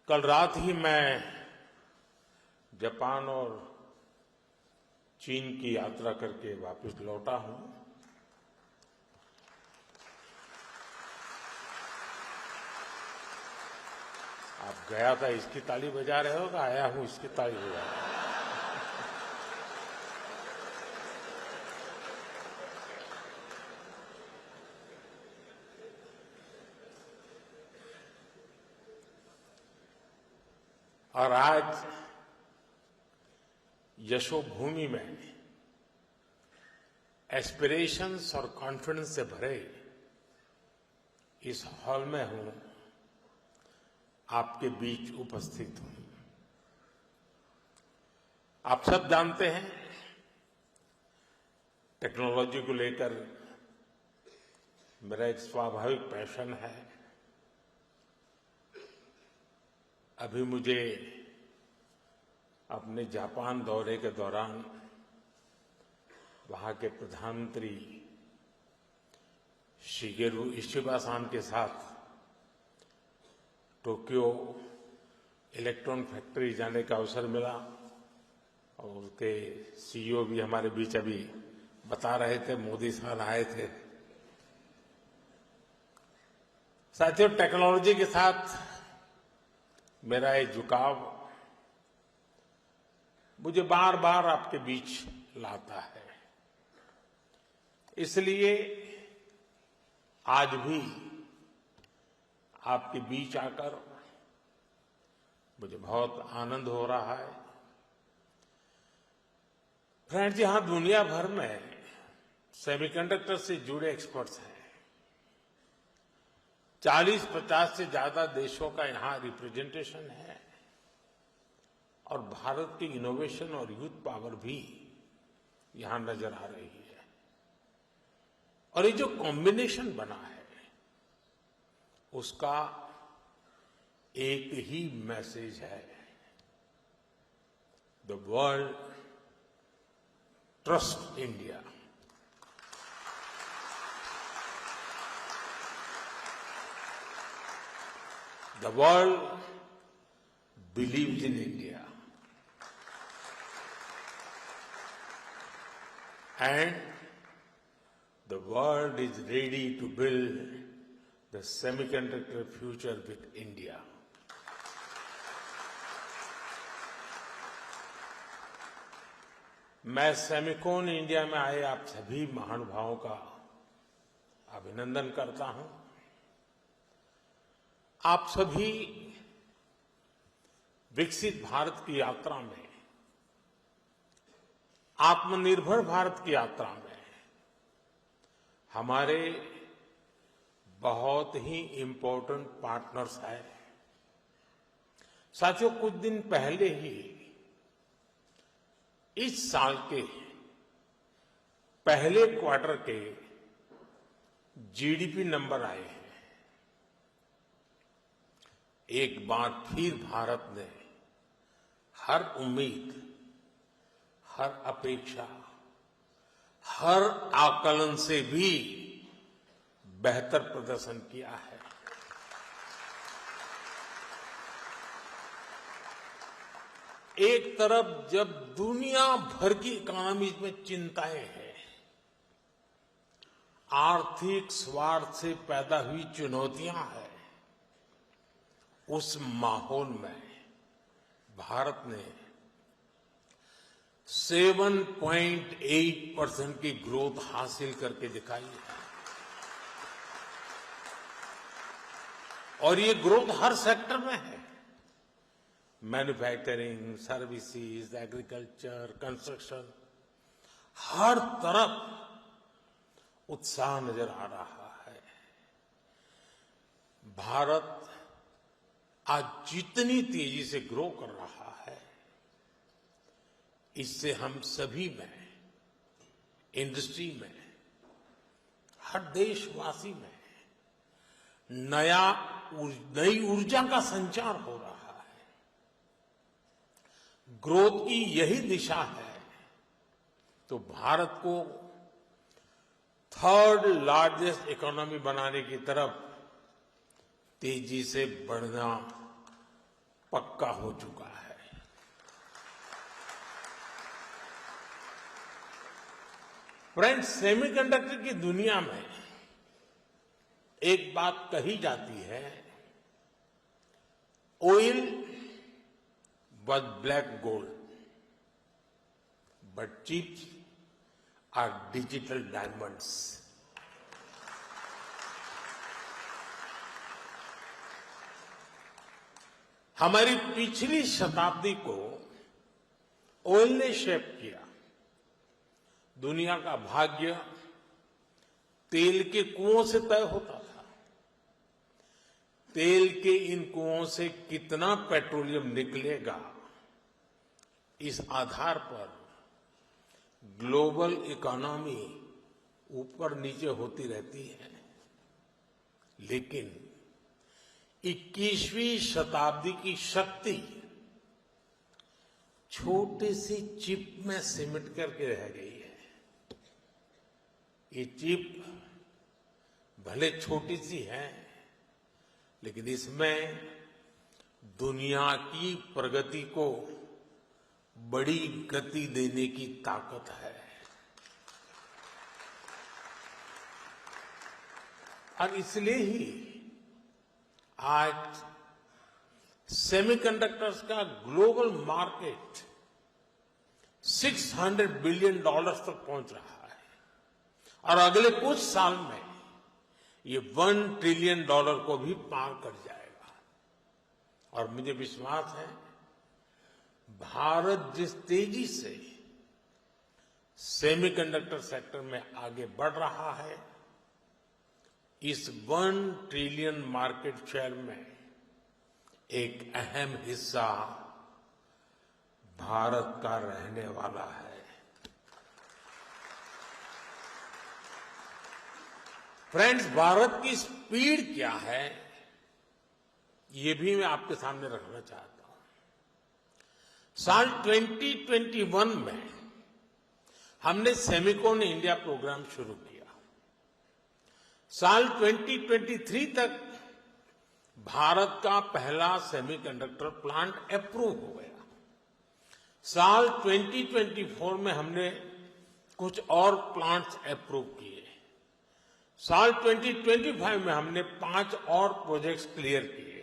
कल रात ही मैं जापान और चीन की यात्रा करके वापस लौटा हूं। आप गया था इसकी ताली बजा रहे हो कि आया हूं इसकी ताली बजा रहे हो? और आज यशोभूमि में एस्पिरेशंस और कॉन्फिडेंस से भरे इस हॉल में हूं, आपके बीच उपस्थित हूं। आप सब जानते हैं टेक्नोलॉजी को लेकर मेरा एक स्वाभाविक पैशन है। अभी मुझे अपने जापान दौरे के दौरान वहां के प्रधानमंत्री शिगेरू इशिबा-सान के साथ टोक्यो इलेक्ट्रॉन फैक्ट्री जाने का अवसर मिला और उसके सीईओ भी हमारे बीच अभी बता रहे थे, मोदी साहब आए थे। साथियों, टेक्नोलॉजी के साथ मेरा ये झुकाव मुझे बार बार आपके बीच लाता है। इसलिए आज भी आपके बीच आकर मुझे बहुत आनंद हो रहा है। फ्रेंड्स, यहां दुनिया भर में सेमीकंडक्टर से जुड़े एक्सपर्ट्स हैं। 40-50 से ज्यादा देशों का यहां रिप्रेजेंटेशन है और भारत की इनोवेशन और यूथ पावर भी यहां नजर आ रही है। और ये जो कॉम्बिनेशन बना है उसका एक ही मैसेज है, the world trust India. The world believes in India. And the world is ready to build the semiconductor future with India. मैं सेमिकॉन इंडिया में आए आप सभी महानुभावों का अभिनंदन करता हूं। आप सभी विकसित भारत की यात्रा में, आत्मनिर्भर भारत की यात्रा में हमारे बहुत ही इम्पोर्टेंट पार्टनर्स हैं। साथियों, कुछ दिन पहले ही इस साल के पहले क्वार्टर के जीडीपी नंबर आए हैं। एक बार फिर भारत ने हर उम्मीद, हर अपेक्षा, हर आकलन से भी बेहतर प्रदर्शन किया है। एक तरफ जब दुनिया भर की इकोनॉमीज में चिंताएं हैं, आर्थिक स्वार्थ से पैदा हुई चुनौतियां हैं, उस माहौल में भारत ने 7.8% की ग्रोथ हासिल करके दिखाई है। और ये ग्रोथ हर सेक्टर में है, मैन्युफैक्चरिंग, सर्विसेज, एग्रीकल्चर, कंस्ट्रक्शन, हर तरफ उत्साह नजर आ रहा है। भारत आज जितनी तेजी से ग्रो कर रहा है, इससे हम सभी में, इंडस्ट्री में, हर देशवासी में नई ऊर्जा का संचार हो रहा है। ग्रोथ की यही दिशा है तो भारत को थर्ड लार्जेस्ट इकोनॉमी बनाने की तरफ तेजी से बढ़ना पक्का हो चुका है। फ्रेंड्स, सेमीकंडक्टर की दुनिया में एक बात कही जाती है, oil was black gold, but chips are digital diamonds. हमारी पिछली शताब्दी को ऑयल ने शेप किया। दुनिया का भाग्य तेल के कुओं से तय होता था। तेल के इन कुओं से कितना पेट्रोलियम निकलेगा, इस आधार पर ग्लोबल इकोनॉमी ऊपर नीचे होती रहती है। लेकिन 21वीं शताब्दी की शक्ति छोटी सी चिप में सिमट करके रह गई है। ये चिप भले छोटी सी है, लेकिन इसमें दुनिया की प्रगति को बड़ी गति देने की ताकत है। और इसलिए ही आज सेमीकंडक्टर्स का ग्लोबल मार्केट $600 बिलियन तक पहुंच रहा है और अगले कुछ साल में ये $1 ट्रिलियन को भी पार कर जाएगा। और मुझे विश्वास है, भारत जिस तेजी से सेमीकंडक्टर सेक्टर में आगे बढ़ रहा है, इस $1 ट्रिलियन मार्केट शेयर में एक अहम हिस्सा भारत का रहने वाला है। फ्रेंड्स, भारत की स्पीड क्या है, ये भी मैं आपके सामने रखना चाहता हूं। साल 2021 में हमने सेमिकॉन इंडिया प्रोग्राम शुरू किया। साल 2023 तक भारत का पहला सेमीकंडक्टर प्लांट अप्रूव हो गया। साल 2024 में हमने कुछ और प्लांट्स अप्रूव किए। साल 2025 में हमने 5 और प्रोजेक्ट्स क्लियर किए।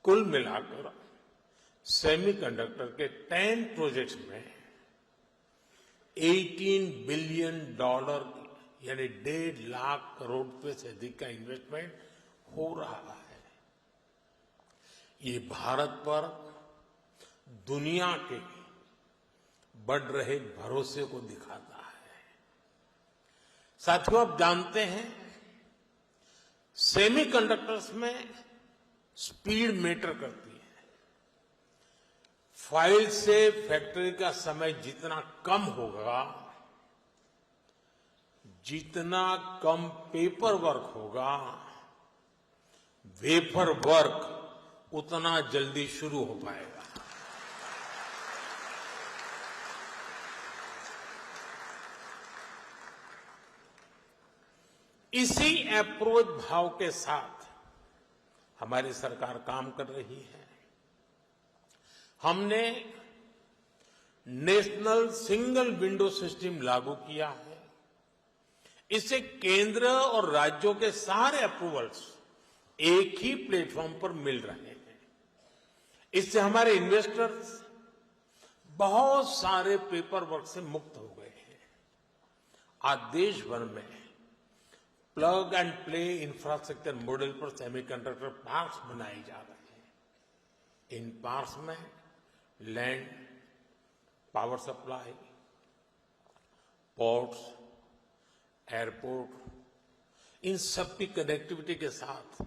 कुल मिलाकर सेमीकंडक्टर के 10 प्रोजेक्ट्स में $18 बिलियन यानी 1.5 लाख करोड़ रुपए से अधिक का इन्वेस्टमेंट हो रहा है। ये भारत पर दुनिया के बढ़ रहे भरोसे को दिखाता है। साथियों, आप जानते हैं, सेमीकंडक्टर्स में स्पीड मैटर करती है। फाइल से फैक्ट्री का समय जितना कम होगा, जितना कम पेपर वर्क होगा, वेफर वर्क उतना जल्दी शुरू हो पाएगा। इसी अप्रोच भाव के साथ हमारी सरकार काम कर रही है। हमने नेशनल सिंगल विंडो सिस्टम लागू किया है। इससे केंद्र और राज्यों के सारे अप्रूवल्स एक ही प्लेटफॉर्म पर मिल रहे हैं। इससे हमारे इन्वेस्टर्स बहुत सारे पेपर वर्क से मुक्त हो गए हैं। आज देश भर में plug and play infrastructure model पर सेमीकंडक्टर पार्क्स बनाए जा रहे हैं। इन पार्क्स में land, power supply, ports, airport, इन सब की कनेक्टिविटी के साथ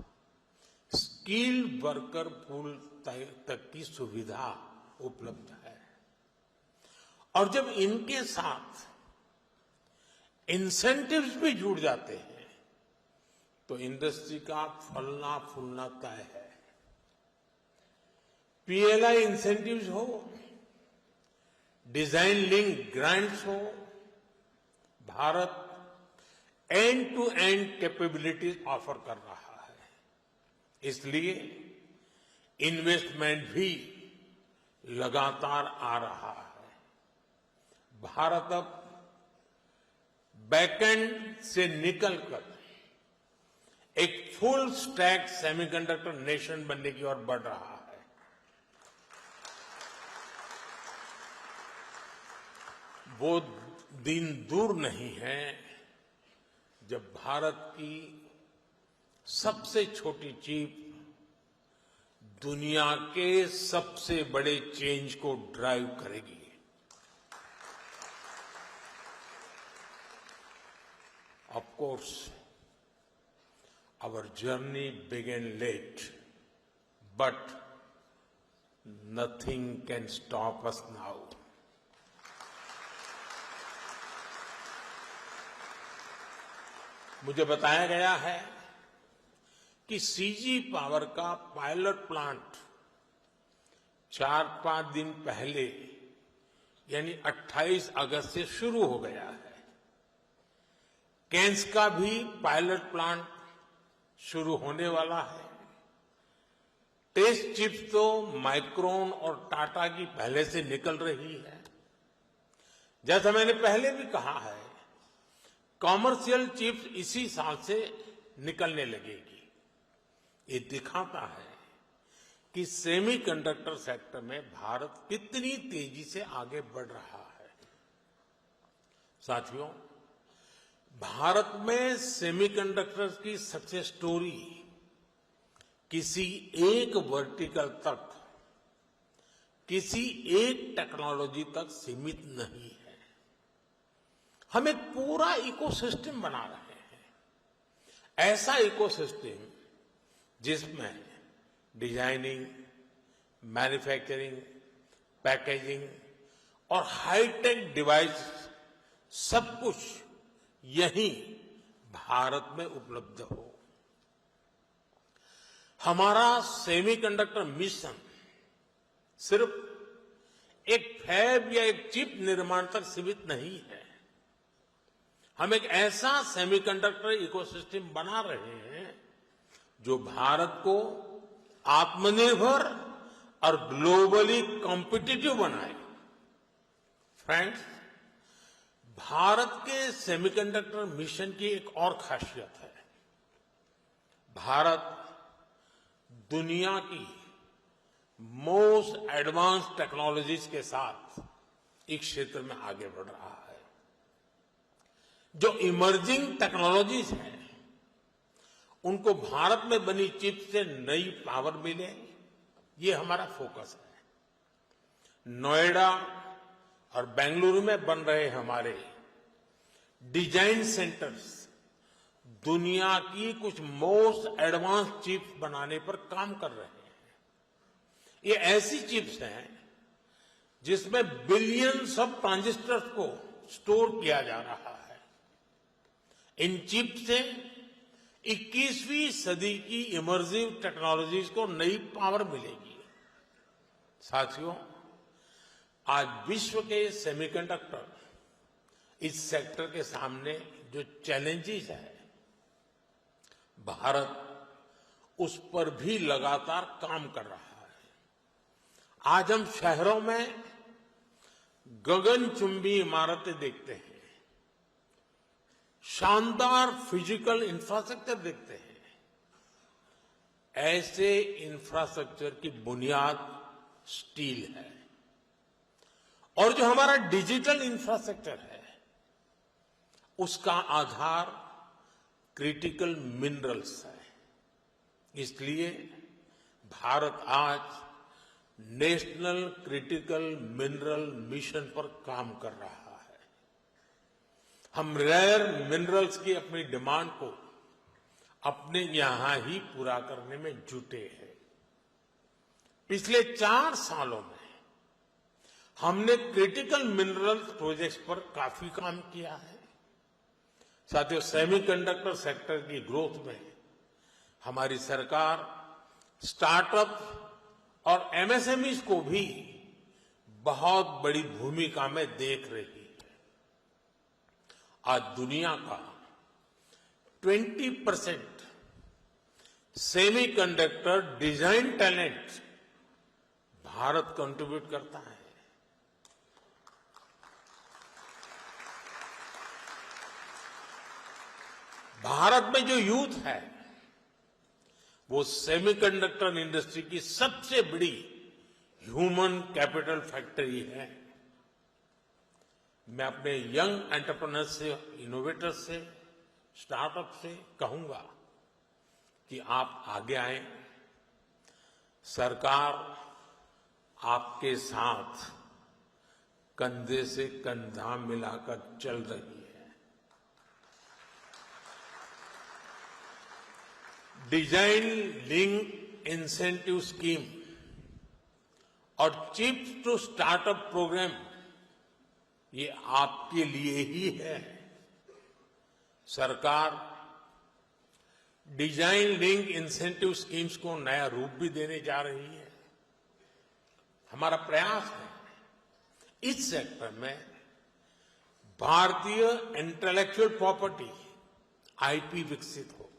स्किल्ड वर्कर पूल तक की सुविधा उपलब्ध है। और जब इनके साथ इंसेंटिव्स भी जुड़ जाते हैं, तो इंडस्ट्री का फलना फूलना तय है। पीएलआई इंसेंटिव्स हो, डिजाइन लिंक ग्रांट्स हो, Bharat end to end capabilities offer कर रहा है। इसलिए इन्वेस्टमेंट भी लगातार आ रहा है। भारत अब बैकएंड से निकलकर एक फुल स्टैक सेमीकंडक्टर नेशन बनने की ओर बढ़ रहा है। वो दिन दूर नहीं है जब भारत की सबसे छोटी चिप दुनिया के सबसे बड़े चेंज को ड्राइव करेगी। Of course our journey began late, but nothing can stop us now. मुझे बताया गया है कि सीजी पावर का पायलट प्लांट 4-5 दिन पहले यानी 28 अगस्त से शुरू हो गया है। केन्स का भी पायलट प्लांट शुरू होने वाला है। टेस्ट चिप्स तो माइक्रोन और टाटा की पहले से निकल रही है। जैसा मैंने पहले भी कहा है, कॉमर्शियल चिप्स इसी साल से निकलने लगेगी। ये दिखाता है कि सेमीकंडक्टर सेक्टर में भारत कितनी तेजी से आगे बढ़ रहा है। साथियों, भारत में सेमीकंडक्टर्स की सक्सेस स्टोरी किसी एक वर्टिकल तक, किसी एक टेक्नोलॉजी तक सीमित नहीं है। हम एक पूरा इकोसिस्टम बना रहे हैं। ऐसा इकोसिस्टम जिसमें डिजाइनिंग, मैन्युफैक्चरिंग, पैकेजिंग और हाईटेक डिवाइस सब कुछ यही भारत में उपलब्ध हो। हमारा सेमीकंडक्टर मिशन सिर्फ एक फैब या एक चिप निर्माण तक सीमित नहीं है। हम एक ऐसा सेमीकंडक्टर इकोसिस्टम बना रहे हैं जो भारत को आत्मनिर्भर और ग्लोबली कॉम्पिटिटिव बनाए। फ्रेंड्स, भारत के सेमीकंडक्टर मिशन की एक और खासियत है। भारत दुनिया की मोस्ट एडवांस टेक्नोलॉजीज के साथ इस क्षेत्र में आगे बढ़ रहा है। जो इमर्जिंग टेक्नोलॉजीज हैं, उनको भारत में बनी चिप से नई पावर मिले, ये हमारा फोकस है। नोएडा और बेंगलुरु में बन रहे हमारे डिजाइन सेंटर्स दुनिया की कुछ मोस्ट एडवांस चिप्स बनाने पर काम कर रहे हैं। ये ऐसी चिप्स हैं जिसमें बिलियंस ऑफ ट्रांजिस्टर्स को स्टोर किया जा रहा है। इन चिप से 21वीं सदी की इमर्सिव टेक्नोलॉजीज को नई पावर मिलेगी। साथियों, आज विश्व के सेमीकंडक्टर इस सेक्टर के सामने जो चैलेंजेस है, भारत उस पर भी लगातार काम कर रहा है। आज हम शहरों में गगनचुंबी इमारतें देखते हैं, शानदार फिजिकल इंफ्रास्ट्रक्चर देखते हैं। ऐसे इंफ्रास्ट्रक्चर की बुनियाद स्टील है और जो हमारा डिजिटल इंफ्रास्ट्रक्चर है उसका आधार क्रिटिकल मिनरल्स है। इसलिए भारत आज नेशनल क्रिटिकल मिनरल मिशन पर काम कर रहा है। हम रेयर मिनरल्स की अपनी डिमांड को अपने यहां ही पूरा करने में जुटे हैं। पिछले 4 सालों में हमने क्रिटिकल मिनरल्स प्रोजेक्ट्स पर काफी काम किया है। साथियों, सेमीकंडक्टर सेक्टर की ग्रोथ में हमारी सरकार स्टार्टअप और एमएसएमईज को भी बहुत बड़ी भूमिका में देख रही है। आज दुनिया का 20% semiconductor design talent Bharat contribute करता है। भारत में जो यूथ है वो सेमीकंडक्टर इंडस्ट्री की सबसे बड़ी ह्यूमन कैपिटल फैक्ट्री है। मैं अपने यंग एंटरप्रेन्योर्स से, इनोवेटर्स से, स्टार्टअप से कहूंगा कि आप आगे आए। सरकार आपके साथ कंधे से कंधा मिलाकर चल रही है। डिजाइन लिंक इंसेंटिव स्कीम और चिप्स टू स्टार्टअप प्रोग्राम ये आपके लिए ही है। सरकार डिजाइन लिंक इंसेंटिव स्कीम्स को नया रूप भी देने जा रही है। हमारा प्रयास है इस सेक्टर में भारतीय इंटेलेक्चुअल प्रॉपर्टी आईपी विकसित हो।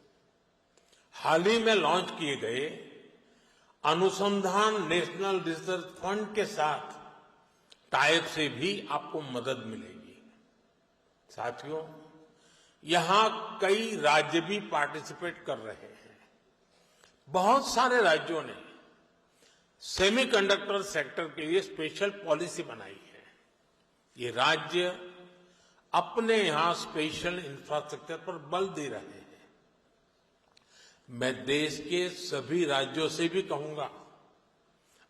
हाल ही में लॉन्च किए गए अनुसंधान नेशनल रिसर्च फंड के साथ टाइप से भी आपको मदद मिलेगी। साथियों, यहां कई राज्य भी पार्टिसिपेट कर रहे हैं। बहुत सारे राज्यों ने सेमीकंडक्टर सेक्टर के लिए स्पेशल पॉलिसी बनाई है। ये राज्य अपने यहां स्पेशल इंफ्रास्ट्रक्चर पर बल दे रहे हैं। मैं देश के सभी राज्यों से भी कहूंगा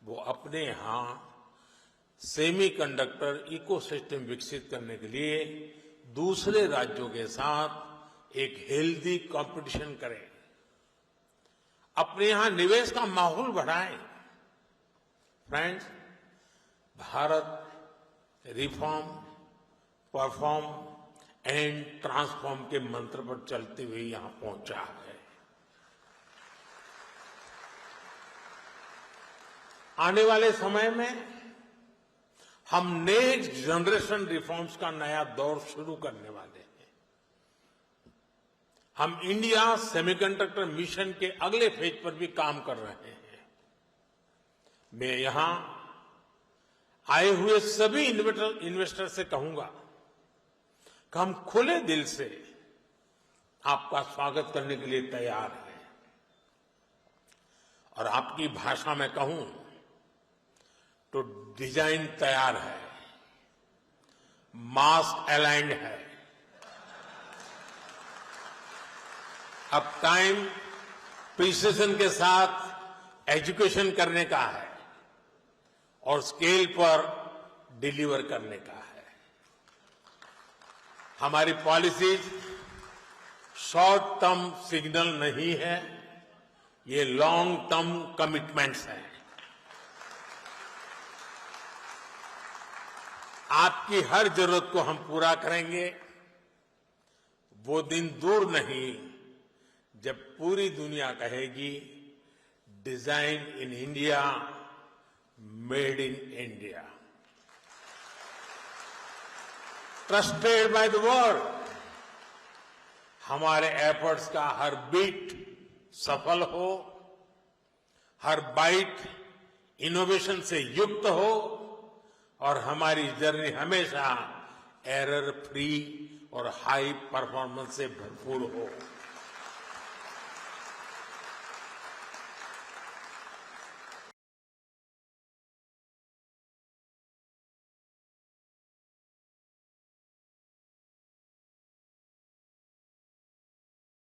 वो अपने यहां सेमीकंडक्टर इकोसिस्टम विकसित करने के लिए दूसरे राज्यों के साथ एक हेल्दी कंपटीशन करें, अपने यहां निवेश का माहौल बढ़ाएं। Friends, Bharat reform, perform and transform के मंत्र पर चलते हुए यहां पहुंचा है। आने वाले समय में हम नेक्स्ट जनरेशन रिफॉर्म्स का नया दौर शुरू करने वाले हैं। हम इंडिया सेमीकंडक्टर मिशन के अगले फेज पर भी काम कर रहे हैं। मैं यहां आए हुए सभी इन्वेस्टर से कहूंगा कि हम खुले दिल से आपका स्वागत करने के लिए तैयार हैं। और आपकी भाषा में कहूं तो डिजाइन तैयार है, मास्क अलाइंड है। अब टाइम प्रिसिजन के साथ एजुकेशन करने का है और स्केल पर डिलीवर करने का है। हमारी पॉलिसीज शॉर्ट टर्म सिग्नल नहीं है, ये लॉन्ग टर्म कमिटमेंट्स हैं। आपकी हर जरूरत को हम पूरा करेंगे। वो दिन दूर नहीं जब पूरी दुनिया कहेगी design in India, made in India. Trusted by the world. हमारे एफर्ट्स का हर बीट सफल हो, हर बाइट इनोवेशन से युक्त हो और हमारी जर्नी हमेशा एरर फ्री और हाई परफॉर्मेंस से भरपूर हो।